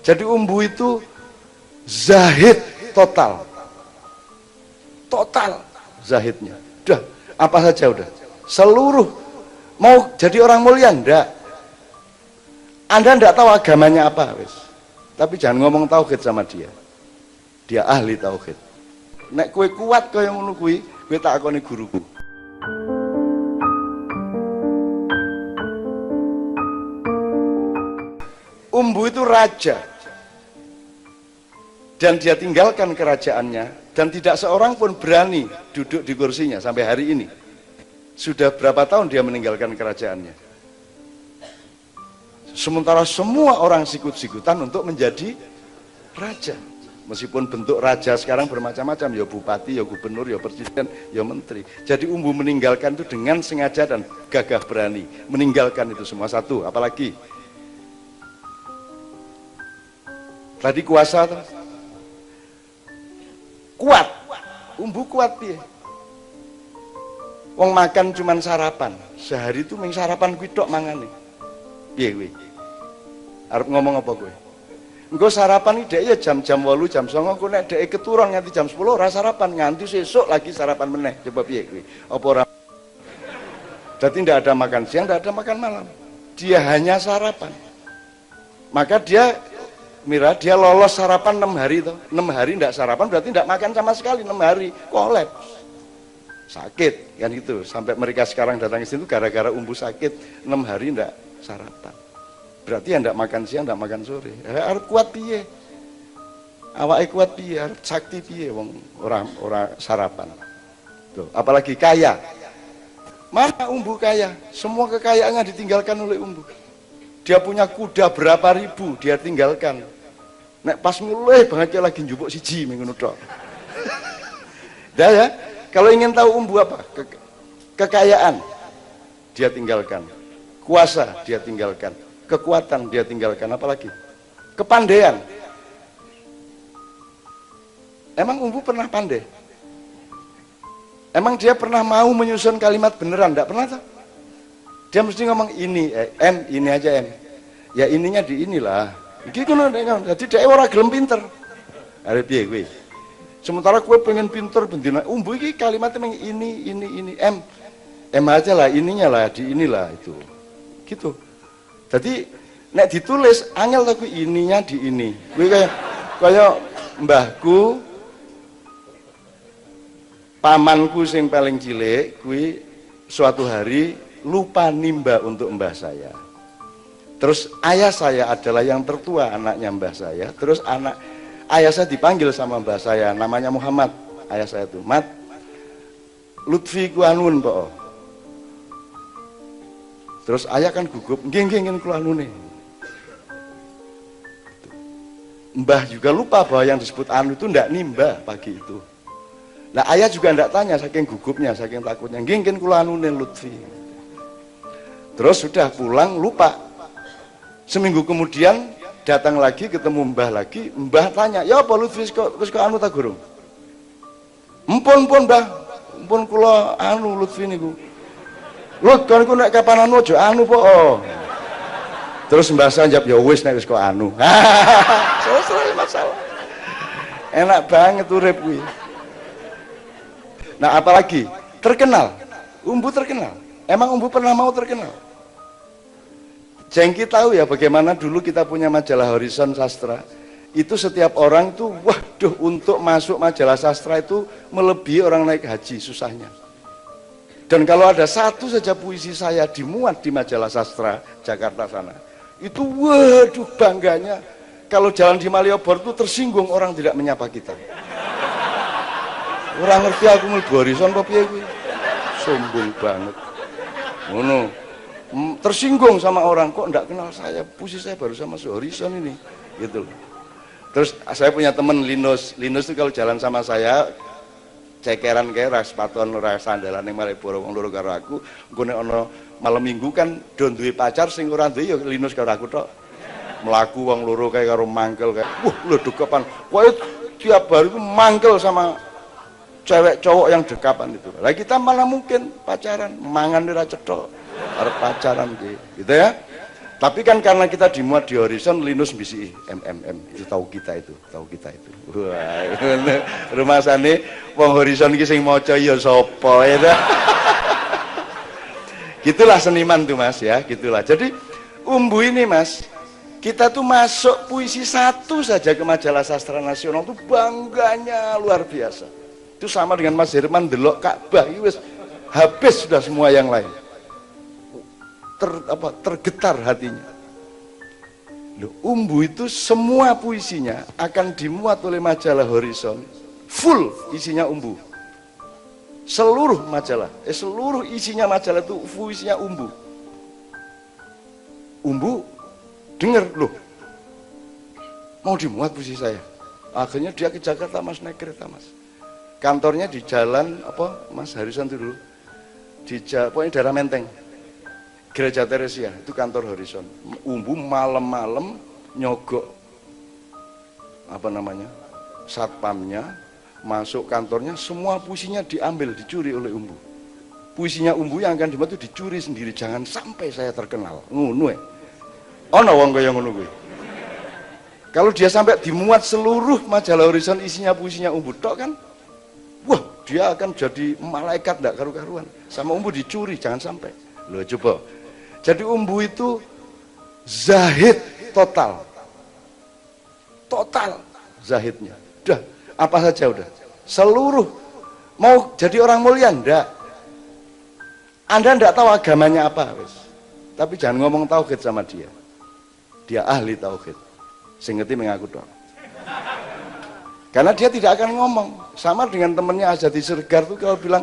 Jadi umbu itu zahid total. Total zahidnya. Udah, apa saja udah. Seluruh mau jadi orang mulia ndak. Anda ndak tahu agamanya apa, wis. Tapi jangan ngomong tauhid sama dia. Dia ahli tauhid. Nek kue kuat kaya ngono kuwi, kowe tak akoni guruku. Umbu itu raja. Dan dia tinggalkan kerajaannya dan tidak seorang pun berani duduk di kursinya sampai hari ini. Sudah berapa tahun dia meninggalkan kerajaannya. Sementara semua orang sikut-sikutan untuk menjadi raja. Meskipun bentuk raja sekarang bermacam-macam, ya bupati, ya gubernur, ya presiden, ya menteri. Jadi umbu meninggalkan itu dengan sengaja dan gagah berani. Meninggalkan itu semua. Satu, apalagi? Tadi kuasa tuh. Kuat, umbu kuat piye? Wong makan cuman sarapan, sehari itu mung sarapan kuwi tok mangane. Piye kowe? Arep ngomong apa kowe? Engko sarapan iki ya jam-jam 8, jam 9, kok nek dhek keturun nganti jam 10 ora sarapan, nganti sesuk lagi sarapan meneh. Coba piye kowe? Apa ora? Jadi tidak ada makan siang, tidak ada makan malam. Dia hanya sarapan. Maka dia dia lolos sarapan 6 hari toh. 6 hari tidak sarapan berarti tidak makan sama sekali 6 hari, kolaps. Sakit kan gitu. Sampai mereka sekarang datang ke sini gara-gara umbu sakit 6 hari tidak sarapan. Berarti ya tidak makan siang, tidak makan sore. Harus kuat piye? Awake kuat piye? Harus sakti piye wong orang sarapan. Tuh, apalagi kaya. Mana umbu kaya? Semua kekayaannya ditinggalkan oleh umbu. Dia punya kuda berapa ribu dia tinggalkan. Nek pas mulai banget lagi njupuk siji minggu tok. Dah ya, kalau ingin tahu umbu apa? Kekayaan dia tinggalkan. Kuasa dia tinggalkan. Kekuatan dia tinggalkan, apalagi? Kepandaian. Emang umbu pernah pandai? Emang dia pernah mau menyusun kalimat beneran? Enggak pernah tuh. Dia mesti ngomong ini, ini aja ya ininya di inilah. Gitu jadi dia orang gelem pinter. Are piye kowe? Sementara kowe pengen pinter bendina umbu iki kalimatnya meng ini aja lah ininya lah di inilah itu. Gitu. Jadi nek ditulis angel ta kuwi ininya di ini. Kuwi kaya mbahku pamanku sing paling cilik kuwi suatu hari lupa nimba untuk mbah saya. Terus ayah saya adalah yang tertua anaknya mbah saya. Terus ayah saya dipanggil sama mbah saya, namanya Muhammad. Ayah saya itu, Mat, Lutfi ku anun po. Terus ayah kan gugup, nggih kula anune. Mbah juga lupa bahwa yang disebut anu itu ndak nimba pagi itu. Nah ayah juga ndak tanya saking gugupnya, saking takutnya, nggih kula anune Lutfi. Terus sudah pulang lupa. Seminggu kemudian datang lagi ketemu mbah lagi. Mbah tanya, ya apa Lutfi kok anu ta gurung? Empun mbah, empun kula anu Lutfi niku. Lut kon iku nek kapan anu aja anu po. Terus mbah saya jawab, ya wis nek wis kok anu. Selesai masalah. Enak banget urip kuwi. Nah apalagi terkenal, umbu terkenal. Emang umbu pernah mau terkenal? Jengki tahu ya bagaimana dulu kita punya majalah Horizon Sastra. Itu setiap orang itu, waduh untuk masuk majalah sastra itu melebihi orang naik haji susahnya. Dan kalau ada satu saja puisi saya dimuat di majalah sastra Jakarta sana, itu waduh bangganya. Kalau jalan di Malioboro itu tersinggung orang tidak menyapa kita. Orang ngerti aku mlebu Horizon apa piye kuwi? Sombong banget. Ngono. Tersinggung sama orang, kok enggak kenal saya, puisi saya baru sama Horizon ini gitu. Terus saya punya teman Linus itu kalau jalan sama saya cekeran kayak ras sepatuan ras sandalan yang Malioboro wong loro karo aku, engko nek ana malam minggu kan do duwe pacar sing ora duwe ya Linus karo aku tok. Mlaku wong loro kayak karo mangkel kayak, lho dekepan. Kowe tiap hari ku mangkel sama cewek cowok yang dekapan itu. Lah kita malah mungkin pacaran, mangan ora cethok. Arep pacaran gitu ya. Tapi kan karena kita dimuat di horizon, Linus bisi itu tahu kita itu. Wah, rumah sana wong horizon iki sing maca ya sapa ya. Gitulah seniman tuh Mas ya, gitulah. Jadi Umbu ini Mas, kita tuh masuk puisi satu saja ke majalah sastra nasional tuh bangganya luar biasa. Itu sama dengan Mas Herman delok Ka'bah, habis sudah semua yang lain. Tergetar hatinya. Loh, Umbu itu semua puisinya akan dimuat oleh majalah Horizon, full isinya Umbu. Seluruh majalah, seluruh isinya majalah itu puisinya Umbu. Umbu dengar, loh, mau dimuat puisi saya. Akhirnya dia ke Jakarta Mas, naik kereta Mas. Kantornya di jalan apa Mas Horizon itu dulu, di pokoknya daerah Menteng. Gereja Teresia itu kantor Horizon. Umbu malam-malam nyogok apa namanya satpamnya, masuk kantornya, semua puisinya diambil, dicuri oleh Umbu. Puisinya Umbu yang akan dimuat itu dicuri sendiri, jangan sampai saya terkenal. Ngono ono wong kaya ngono kuwi. Kalau dia sampai dimuat seluruh majalah Horizon isinya puisinya Umbu tok kan, wah dia akan jadi malaikat ndak karu-karuan. Sama Umbu dicuri, jangan sampai. Loh coba. Jadi Umbu itu zahid total zahidnya. Udah, apa saja udah. Seluruh mau jadi orang mulia ndak. Anda ndak tahu agamanya apa, wis. Tapi jangan ngomong tauhid sama dia. Dia ahli tauhid. Sing ngerti mengaku dong. Karena dia tidak akan ngomong. Sama dengan temennya Azadi Sergar tuh kalau bilang,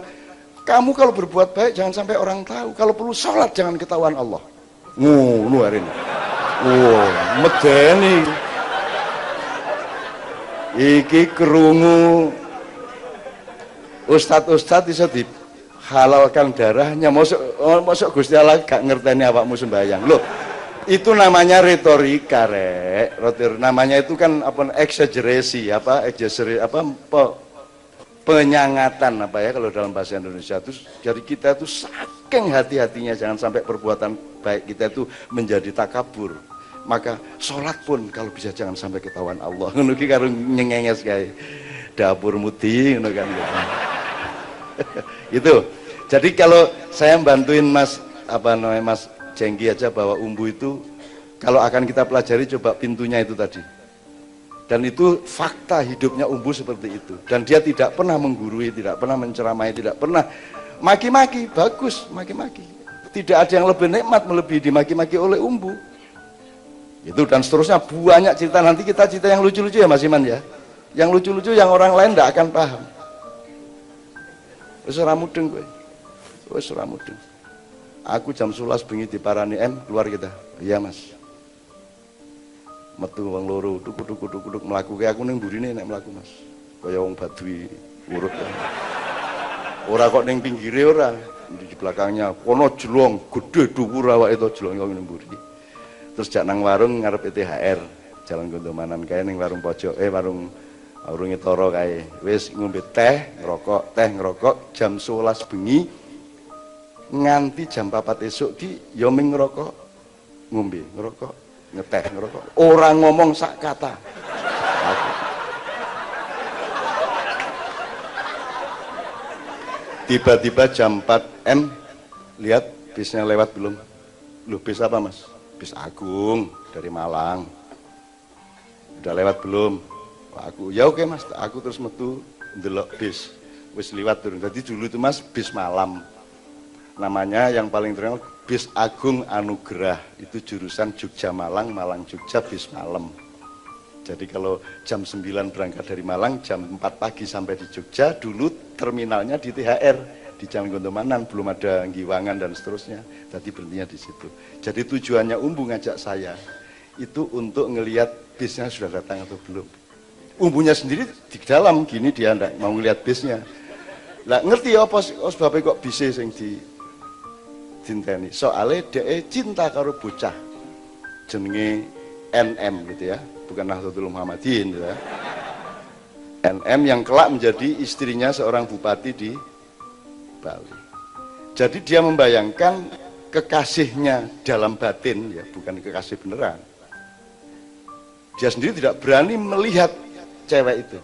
kamu kalau berbuat baik jangan sampai orang tahu. Kalau perlu sholat jangan ketahuan Allah. Ngono hari ini. Medeni. Iki kerungu ustad-ustad iso dihalalkan darahnya. Mosok Gusti Allah gak ngerteni awakmu sembahyang. Loh, itu namanya retorika, Rek. Namanya itu kan apa eksagerasi, penyangatan apa ya kalau dalam bahasa Indonesia itu. Jadi kita itu saking hati-hatinya jangan sampai perbuatan baik kita itu menjadi takabur. Maka sholat pun kalau bisa jangan sampai ketahuan Allah. Ngono ki karo nyengenges kae. Dapur mudi ngono kan. Itu. Jadi kalau saya bantuin Mas Jengki aja bahwa Umbu itu kalau akan kita pelajari coba pintunya itu tadi. Dan itu fakta hidupnya Umbu seperti itu. Dan dia tidak pernah menggurui, tidak pernah menceramai, tidak pernah maki-maki. Bagus maki-maki. Tidak ada yang lebih nikmat melebihi dimaki-maki oleh Umbu. Itu dan seterusnya banyak cerita. Nanti kita cerita yang lucu-lucu ya Mas Iman ya. Yang lucu-lucu yang orang lain tidak akan paham. Wis ora mudeng kowe. Wis ora mudeng. Aku jam 11 bengi diparani keluar kita. Iya Mas. Metu wong loro duk mlaku aku ning mburine nek mlaku Mas. Kaya wong Baduy urut. Ora kok ning pinggire ora, di belakangnya kono jelong gede dhuwur awake to jelong ning mburi. Terus jak nang warung ngarep THR, Jalan Gondomanan kae ning warung pojok, warung Toro kae. Wis ngombe teh, ngerokok jam 11 bengi nganti jam 4 esuk ki ya ming ngerokok, ngombe, ngerokok. Ngeteh ngerokok, orang ngomong sak kata. Tiba-tiba jam 4 lihat bisnya lewat belum? Loh, bis apa Mas? Bis Agung dari Malang. Udah lewat belum? Aku, ya oke Mas, aku terus metu ndelok bis. Wis liwat turun. Jadi dulu itu Mas bis malam. Namanya yang paling terkenal bis Agung Anugerah, itu jurusan Jogja Malang, Malang Jogja bis malam. Jadi kalau jam 9 berangkat dari Malang, jam 4 pagi sampai di Jogja, dulu terminalnya di THR, di Jalan Gondomanan, belum ada Giwangan dan seterusnya. Jadi berhentinya di situ. Jadi tujuannya Umbu ngajak saya, itu untuk ngelihat bisnya sudah datang atau belum. Umbunya sendiri di dalam, gini dia enggak mau ngelihat bisnya. Lah ngerti apa sebabnya kok bisa sing di dinteni, soalnya dia cinta karo bocah jenenge NM gitu ya, bukan Nahdlatul Muhammadin gitu ya. NM yang kelak menjadi istrinya seorang bupati di Bali. Jadi dia membayangkan kekasihnya dalam batin, ya bukan kekasih beneran. Dia sendiri tidak berani melihat cewek itu.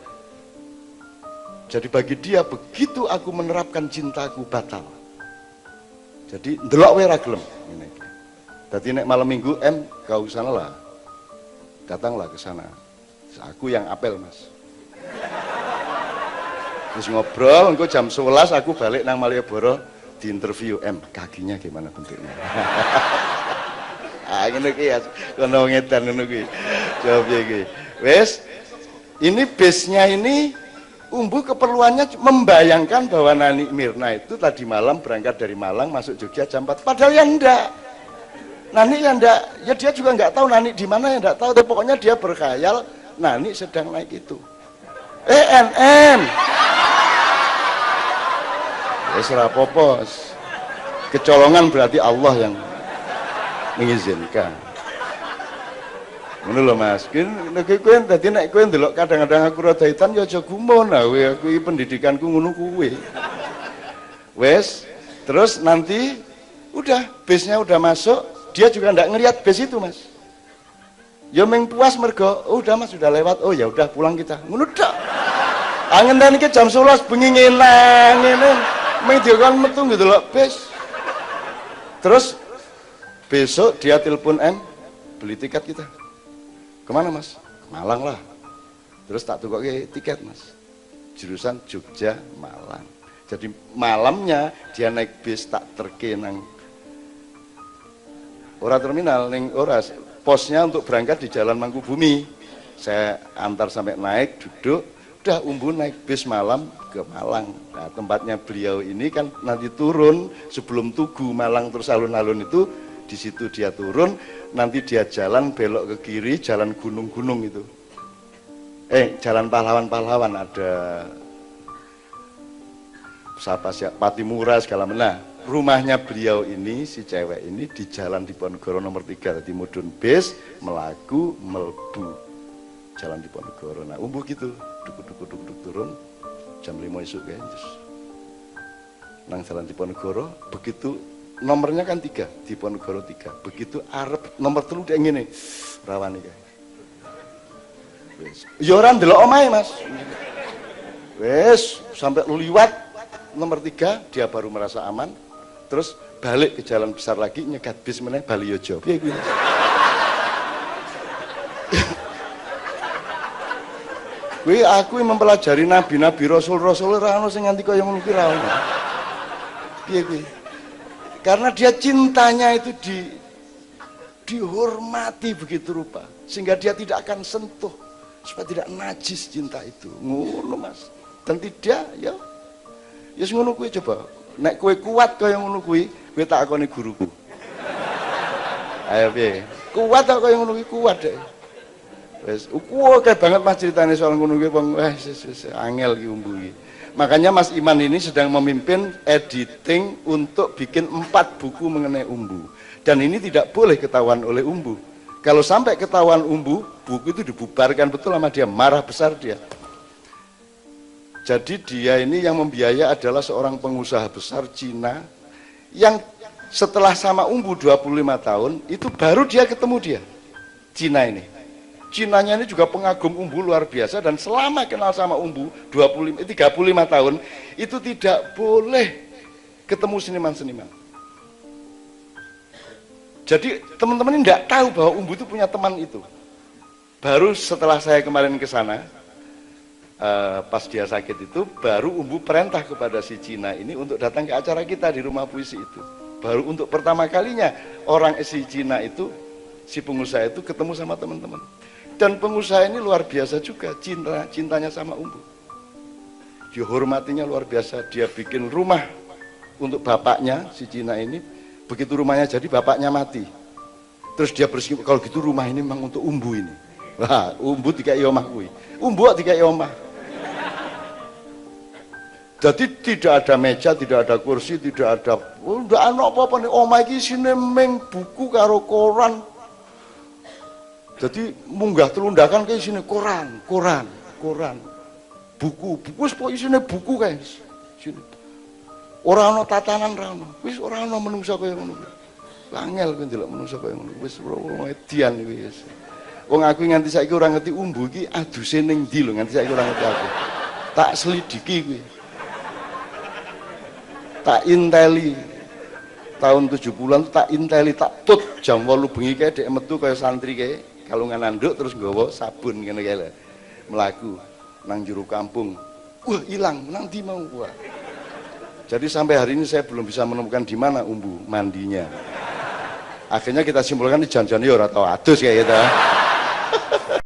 Jadi bagi dia, begitu aku menerapkan cintaku batal. Jadi ndelok wae ra gelem ngene iki. Dadi nek malam Minggu kau sana lah. Datanglah ke sana. Aku yang apel, Mas. Terus ngobrol, engko jam 11 aku balik nang Malioboro di interview kakinya gimana bentuknya. Ah ngene iki ya, kono ngedan ngono kuwi. Jawab iki. Wes, ini base-nya ini Umbu keperluannya membayangkan bahwa Nani Mirna itu tadi malam berangkat dari Malang masuk Jogja jam 4. Padahal ya enggak. Nani ya enggak, ya dia juga enggak tahu Nani di mana, ya enggak tahu. Tapi pokoknya dia berkhayal Nani sedang naik itu. NM. Wis ora apa-apa. Kecolongan berarti Allah yang mengizinkan. Ngono lho Mas. Kowe dadi nek kowe ndelok kadang-kadang aku rada hitan ya aja gumun. Nah, aku iki pendidikanku ngono kuwi. Wes, terus nanti udah base-nya udah masuk, dia juga ndak ngelihat base itu, Mas. Ya meng puas mergo, oh, udah Mas sudah lewat. Oh ya udah pulang kita. Ngono tok. Angin dan iki jam 11 bengi ngene. Meng dikon metu ndelok base. Terus besok dia telepon beli tiket kita. Kemana Mas? Ke Malang lah. Terus tak tukoke tiket Mas. Jurusan Jogja Malang. Jadi malamnya dia naik bis tak terke nang ora terminal ning ora posnya untuk berangkat di Jalan Mangkubumi. Saya antar sampai naik duduk, udah Umbu naik bis malam ke Malang. Nah, tempatnya beliau ini kan nanti turun sebelum Tugu Malang terus alun-alun itu, di situ dia turun, nanti dia jalan belok ke kiri, jalan gunung-gunung itu. Jalan pahlawan-pahlawan, ada Patimura segala mana. Rumahnya beliau ini, si cewek ini di Jalan Diponegoro nomor 3, di mudun bis, melaku, melbu. Jalan Diponegoro. Nah, Umbu gitu, duk turun, jam 5 esuk kan, terus nang Jalan Diponegoro, begitu nomornya kan 3, Diponegoro 3. Begitu arep nomor 3 dia ngene. Rawan iki. Wis. Ya ora ndelok omahe, Mas. Wis, sampai liwat nomor 3 dia baru merasa aman. Terus balik ke jalan besar lagi, nyegat bis meneh bali Yojo. Piye kuwi? Kuwi aku mempelajari nabi-nabi, rasul-rasul ora ono sing nganti kaya ngono kuwi ra ono. Piye kuwi? Karena dia cintanya itu dihormati begitu rupa, sehingga dia tidak akan sentuh supaya tidak najis cinta itu. Ngono Mas. Dan tidak ya ngono kuwi coba. Nek kowe kuat kaya ngono kuwi, kowe tak akoni guruku. Ayo piye? Kuat tak kaya ngono kuwi, kuat deh. Wis, akeh banget Mas ceritane soal ngono kuwi wong angel ki Umbu iki. Makanya Mas Iman ini sedang memimpin editing untuk bikin 4 buku mengenai Umbu. Dan ini tidak boleh ketahuan oleh Umbu. Kalau sampai ketahuan Umbu, buku itu dibubarkan betul sama dia, marah besar dia. Jadi dia ini yang membiaya adalah seorang pengusaha besar Cina yang setelah sama Umbu 25 tahun, itu baru dia ketemu dia, Cina ini. Cinanya ini juga pengagum Umbu luar biasa, dan selama kenal sama Umbu 35 tahun itu tidak boleh ketemu seniman-seniman. Jadi teman-teman ini tidak tahu bahwa Umbu itu punya teman itu. Baru setelah saya kemarin ke sana, pas dia sakit itu, baru Umbu perintah kepada si Cina ini untuk datang ke acara kita di rumah puisi itu. Baru untuk pertama kalinya orang si Cina itu, si pengusaha itu ketemu sama teman-teman. Dan pengusaha ini luar biasa juga, cintanya sama Umbu. Dihormatinya luar biasa. Dia bikin rumah untuk bapaknya, si Cina ini. Begitu rumahnya jadi, bapaknya mati. Terus dia bersikap, kalau gitu rumah ini memang untuk Umbu ini. Wah, Umbu dikai omah kuwi. Umbu dikai omah. Jadi tidak ada meja, tidak ada kursi, tidak ada, ndak ana apa-apa nih. Omah iki isine meng buku karo koran. Jadi munggah telundakan kayak sini koran, buku sepok isine buku kayak sini. Orang no tatanan rano, wis orang no menungsa kayak ngono. Angel kowe ndelok menungso kaya ngono. Wis edian iki wis. Wong aku nganti saiki ora ngerti umbu iki aduse ning ndi lho, nganti saiki ora ngerti aku. Tak selidiki kuwi. Tak inteli. Tahun 70-an tak inteli, tak tut jam 8 bengi kae dhek metu kaya santri kae, kalungan anduk terus nggawa sabun ngene kae lho. Mlaku nang jero kampung. Wah, hilang nang ndi mau wah. Jadi sampai hari ini saya belum bisa menemukan di mana umbu mandinya. Akhirnya kita simpulkan di janjian ya ora tau adus kayak gitu.